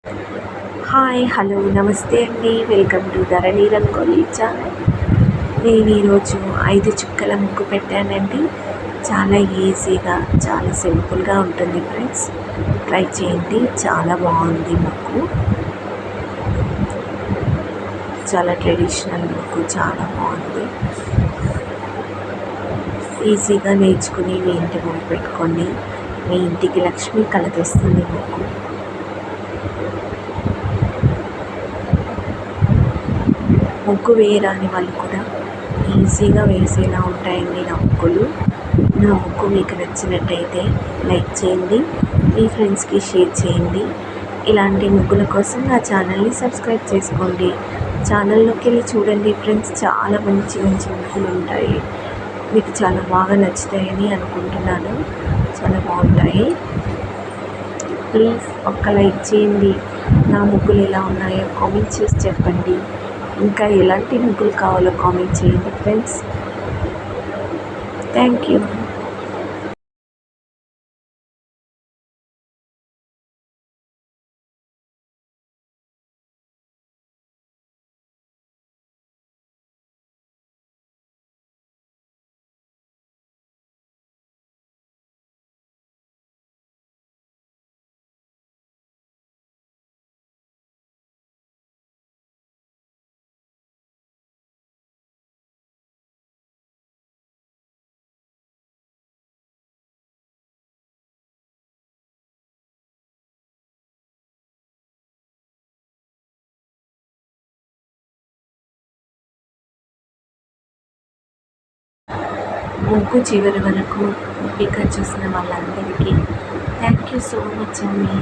Hi hello నమస్తే అండి. Welcome to Dharani rangoli channel. నేను ఈరోజు 5 చుక్కల ముగ్గు పెట్టానండి. చాలా ఈజీగా చాలా సింపుల్గా ఉంటుంది ఫ్రెండ్స్. ట్రై చేయండి. చాలా బాగుంది ముగ్గు. చాలా ట్రెడిషనల్ ముగ్గు, చాలా బాగుంది. ఈజీగా నేర్చుకుని మీ ఇంటి ముందు పెట్టుకోండి. మీ ఇంటికి లక్ష్మీ కళ తెస్తుంది ముగ్గు. ముగ్గు వేయరాని వాళ్ళు కూడా ఈజీగా వేసేలా ఉంటాయండి నా ముగ్గులు. నా ముగ్గు మీకు నచ్చినట్టయితే లైక్ చేయండి, మీ ఫ్రెండ్స్కి షేర్ చేయండి. ఇలాంటి ముగ్గుల కోసం నా ఛానల్ని సబ్స్క్రైబ్ చేసుకోండి. ఛానల్లోకి వెళ్ళి చూడండి ఫ్రెండ్స్, చాలా మంచి మంచి ముగ్గులు ఉంటాయి. మీకు చాలా బాగా నచ్చుతాయని అనుకుంటున్నాను. చాలా బాగుంటాయి. ప్లీజ్ ఒక్క లైక్ చేయండి. నా ముగ్గులు ఎలా ఉన్నాయో కామెంట్ చేసి చెప్పండి. ఇంకా ఎలాంటి ముగ్గులు కావాలో కామెంట్ చేయండి ఫ్రెండ్స్. Thank you. ముగ్గు చివరి వరకు ఓపిక చూసిన వాళ్ళందరికీ థ్యాంక్ యూ సో మచ్ అండి.